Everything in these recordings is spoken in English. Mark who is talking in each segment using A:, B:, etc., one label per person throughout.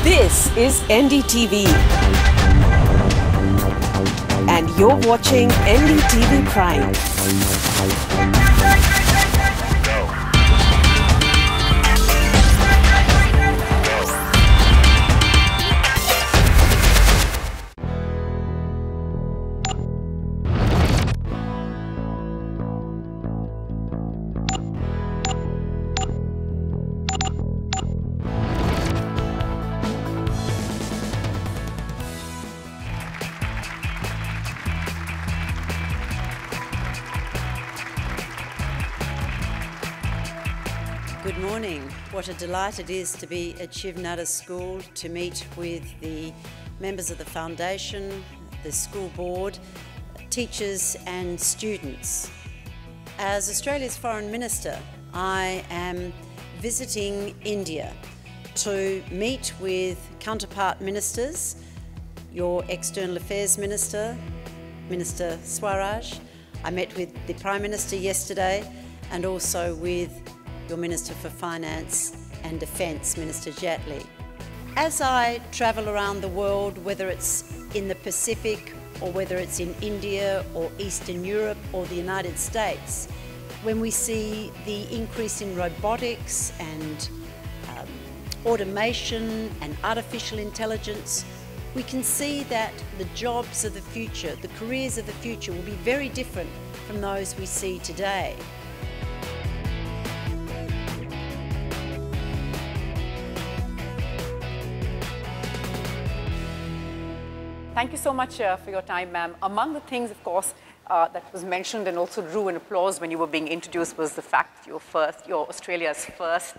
A: This is NDTV, and you're watching NDTV Prime.
B: Good morning. What a delight it is to be at Shiv Nada School to meet with the members of the foundation, the school board, teachers and students. As Australia's Foreign Minister, I am visiting India to meet with counterpart ministers, your External Affairs Minister, Minister Swaraj. I met with the Prime Minister yesterday and also with your Minister for Finance and Defence, Minister Jaitley. As I travel around the world, whether it's in the Pacific or whether it's in India or Eastern Europe or the United States, when we see the increase in robotics and automation and artificial intelligence, we can see that the jobs of the future, the careers of the future will be very different from those we see today.
C: Thank you so much for your time, ma'am. Among the things, of course, that was mentioned and also drew an applause when you were being introduced was the fact you're Australia's first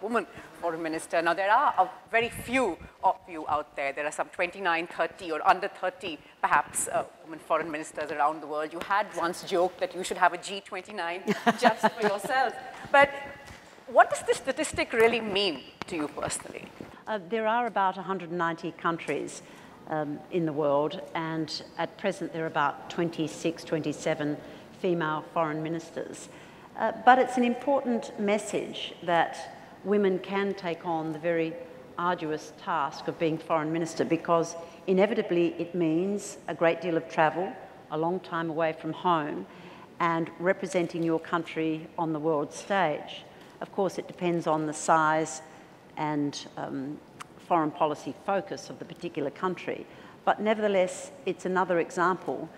C: woman foreign minister. Now, there are very few of you out there. There are some 29, 30 or under 30, perhaps, women foreign ministers around the world. You had once joked that you should have a G29 just for yourself. But what does this statistic really mean to you personally?
B: There are about 190 countries in the world, and at present there are about 26, 27 female foreign ministers. But it's an important message that women can take on the very arduous task of being foreign minister, because inevitably it means a great deal of travel, a long time away from home, and representing your country on the world stage. Of course, it depends on the size and foreign policy focus of the particular country. But nevertheless, it's another example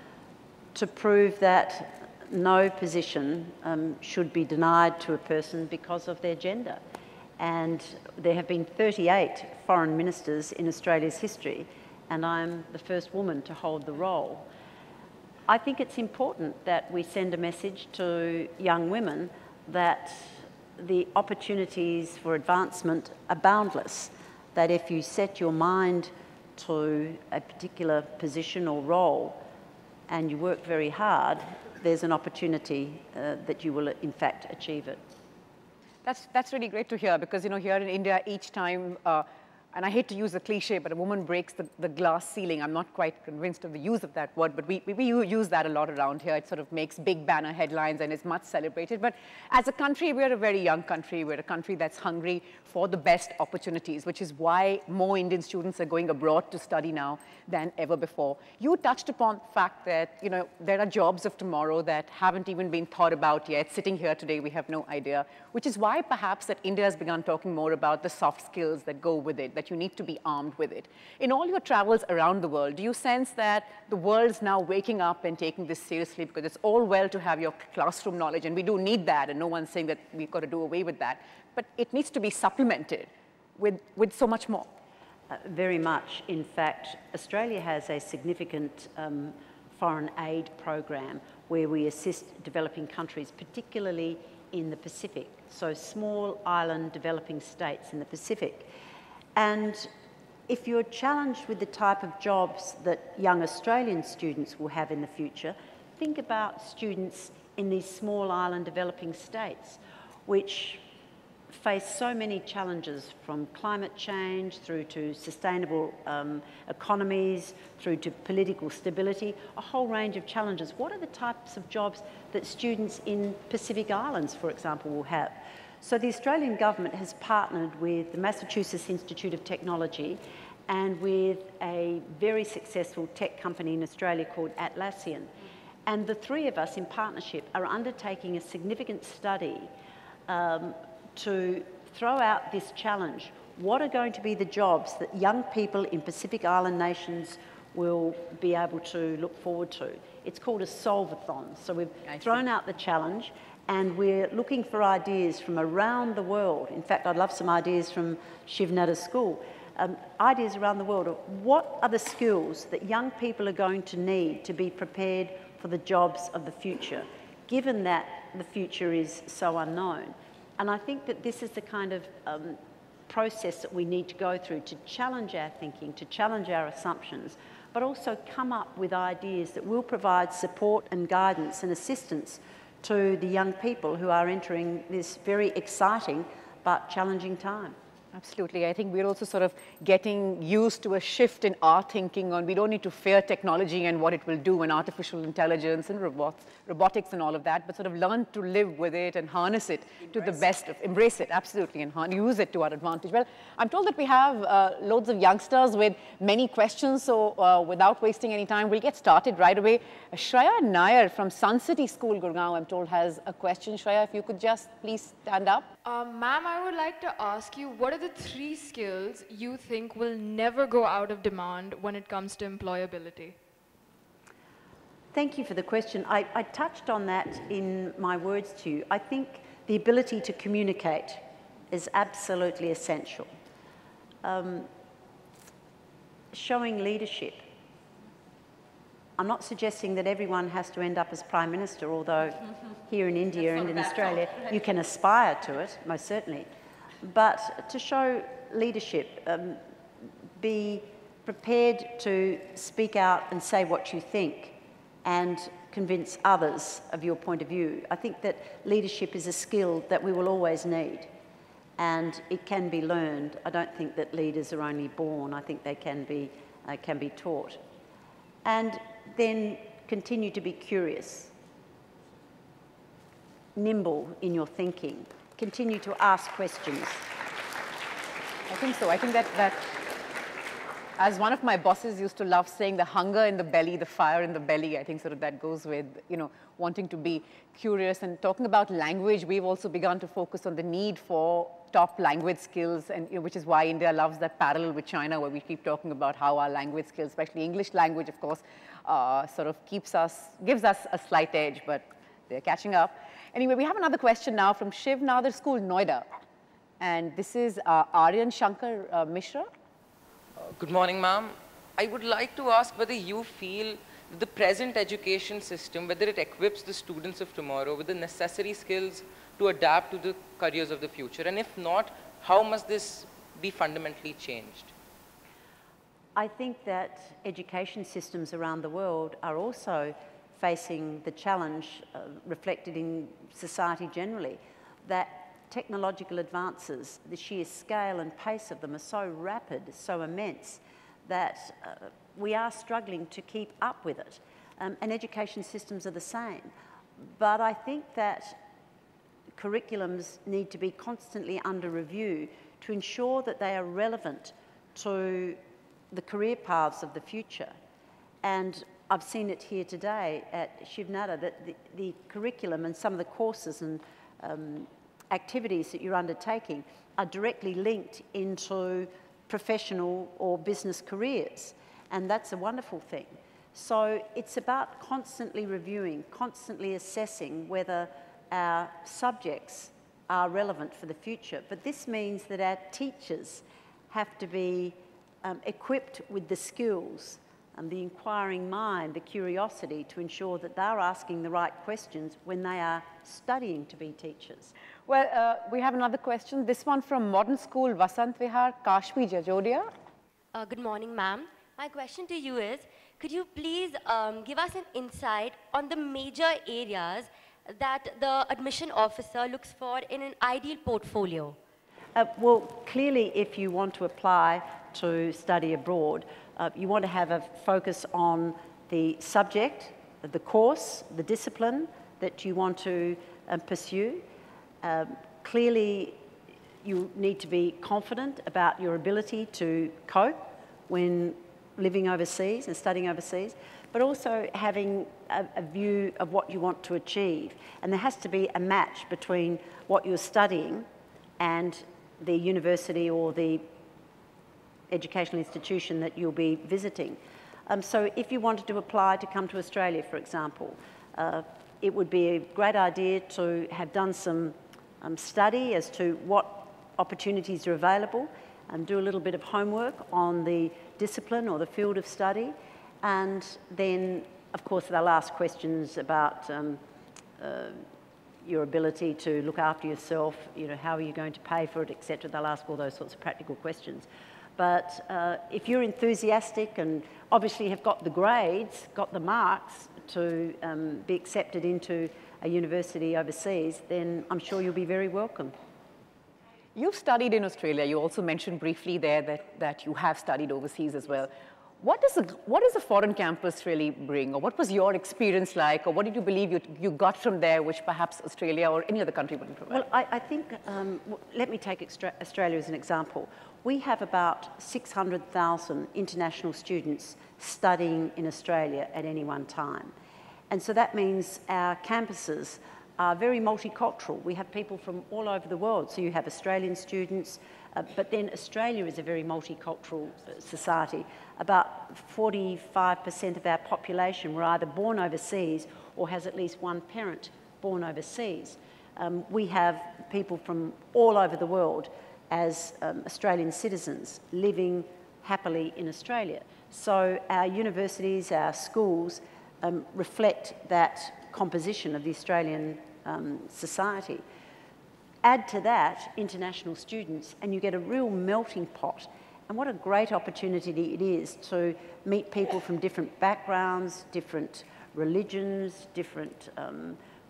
B: to prove that no position should be denied to a person because of their gender. And there have been 38 foreign ministers in Australia's history, and I'm the first woman to hold the role. I think it's important that we send a message to young women that the opportunities for advancement are boundless, that if you set your mind to a particular position or role and you work very hard, there's an opportunity that you will in fact achieve it.
C: That's really great to hear, because here in India, each time, and I hate to use the cliche, but a woman breaks the glass ceiling. I'm not quite convinced of the use of that word, but we use that a lot around here. It sort of makes big banner headlines and is much celebrated. But as a country, we're a very young country. We're a country that's hungry for the best opportunities, which is why more Indian students are going abroad to study now than ever before. You touched upon the fact that there are jobs of tomorrow that haven't even been thought about yet. Sitting here today, we have no idea, which is why perhaps that India has begun talking more about the soft skills that go with it, that you need to be armed with it. In all your travels around the world, do you sense that the world's now waking up and taking this seriously? Because it's all well to have your classroom knowledge, and we do need that, and no one's saying that we've got to do away with that. But it needs to be supplemented with so much more.
B: Very much. In fact, Australia has a significant foreign aid program where we assist developing countries, particularly in the Pacific, so small island developing states in the Pacific. And if you're challenged with the type of jobs that young Australian students will have in the future, think about students in these small island developing states, which face so many challenges, from climate change through to sustainable economies, through to political stability, a whole range of challenges. What are the types of jobs that students in Pacific Islands, for example, will have? So the Australian government has partnered with the Massachusetts Institute of Technology and with a very successful tech company in Australia called Atlassian. And the three of us in partnership are undertaking a significant study to throw out this challenge. What are going to be the jobs that young people in Pacific Island nations will be able to look forward to? It's called a solve-a-thon. So we've thrown out the challenge and we're looking for ideas from around the world. In fact, I'd love some ideas from Shiv Naddar's school. Ideas around the world of what are the skills that young people are going to need to be prepared for the jobs of the future, given that the future is so unknown. And I think that this is the kind of process that we need to go through to challenge our thinking, to challenge our assumptions, but also come up with ideas that will provide support and guidance and assistance to the young people who are entering this very exciting but challenging time.
C: Absolutely. I think we're also sort of getting used to a shift in our thinking on we don't need to fear technology and what it will do and artificial intelligence and robotics and all of that, but sort of learn to live with it and harness it to the best, embrace it, absolutely, and use it to our advantage. Well, I'm told that we have loads of youngsters with many questions, so without wasting any time, we'll get started right away. Shreya Nair from Sun City School, Gurgaon, I'm told, has a question. Shreya, if you could just please stand up.
D: Ma'am, I would like to ask you, what are the 3 skills you think will never go out of demand when it comes to employability?
B: Thank you for the question. I touched on that in my words to you. I think the ability to communicate is absolutely essential. Showing leadership. I'm not suggesting that everyone has to end up as Prime Minister, although here in India and in Australia you can aspire to it, most certainly. But to show leadership, be prepared to speak out and say what you think and convince others of your point of view. I think that leadership is a skill that we will always need and it can be learned. I don't think that leaders are only born. I think they can be taught. And then continue to be curious, nimble in your thinking, continue to ask questions.
C: I think so. I think that as one of my bosses used to love saying, the hunger in the belly, the fire in the belly, I think sort of that goes with, wanting to be curious. And talking about language, we've also begun to focus on the need for top language skills, and which is why India loves that parallel with China, where we keep talking about how our language skills, especially English language, of course, sort of gives us a slight edge, but they're catching up. Anyway, we have another question now from Shiv Nadar School, Noida. And this is Aryan Shankar Mishra.
E: Good morning, ma'am. I would like to ask whether you feel that the present education system, whether it equips the students of tomorrow with the necessary skills to adapt to the careers of the future, and if not, how must this be fundamentally changed?
B: I think that education systems around the world are also facing the challenge reflected in society generally, that technological advances, the sheer scale and pace of them are so rapid, so immense, that we are struggling to keep up with it. And education systems are the same. But I think that curriculums need to be constantly under review to ensure that they are relevant to the career paths of the future. And I've seen it here today at Shiv Nadar that the curriculum and some of the courses and activities that you're undertaking are directly linked into professional or business careers. And that's a wonderful thing. So it's about constantly reviewing, constantly assessing whether our subjects are relevant for the future. But this means that our teachers have to be equipped with the skills and the inquiring mind, the curiosity to ensure that they're asking the right questions when they are studying to be teachers.
C: Well, we have another question. This one from Modern School, Vasant Vihar, Kashmi, Jajodia.
F: Good morning, ma'am. My question to you is, could you please give us an insight on the major areas that the admission officer looks for in an ideal portfolio?
B: Well, clearly, if you want to apply to study abroad, you want to have a focus on the subject, the course, the discipline that you want to pursue, Clearly, you need to be confident about your ability to cope when living overseas and studying overseas, but also having a view of what you want to achieve. And there has to be a match between what you're studying and the university or the educational institution that you'll be visiting. So if you wanted to apply to come to Australia, for example, it would be a great idea to have done some study as to what opportunities are available, and do a little bit of homework on the discipline or the field of study. And then, of course, they'll ask questions about your ability to look after yourself, how are you going to pay for it, etc. They'll ask all those sorts of practical questions. But if you're enthusiastic and obviously have got the grades, got the marks to be accepted into a university overseas, then I'm sure you'll be very welcome.
C: You've studied in Australia. You also mentioned briefly there that you have studied overseas as well. What does a foreign campus really bring? Or what was your experience like? Or what did you believe you got from there, which perhaps Australia or any other country wouldn't provide?
B: Well, I think, let me take Australia as an example. We have about 600,000 international students studying in Australia at any one time. And so that means our campuses are very multicultural. We have people from all over the world. So you have Australian students, but then Australia is a very multicultural society. About 45% of our population were either born overseas or has at least one parent born overseas. We have people from all over the world as Australian citizens living happily in Australia. So our universities, our schools reflect that composition of the Australian society. Add to that international students and you get a real melting pot. And what a great opportunity it is to meet people from different backgrounds, different religions, different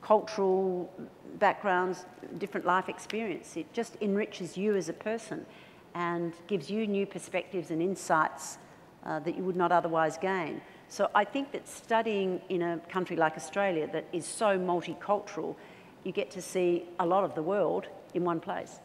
B: cultural backgrounds, different life experience. It just enriches you as a person and gives you new perspectives and insights that you would not otherwise gain. So I think that studying in a country like Australia that is so multicultural, you get to see a lot of the world in one place.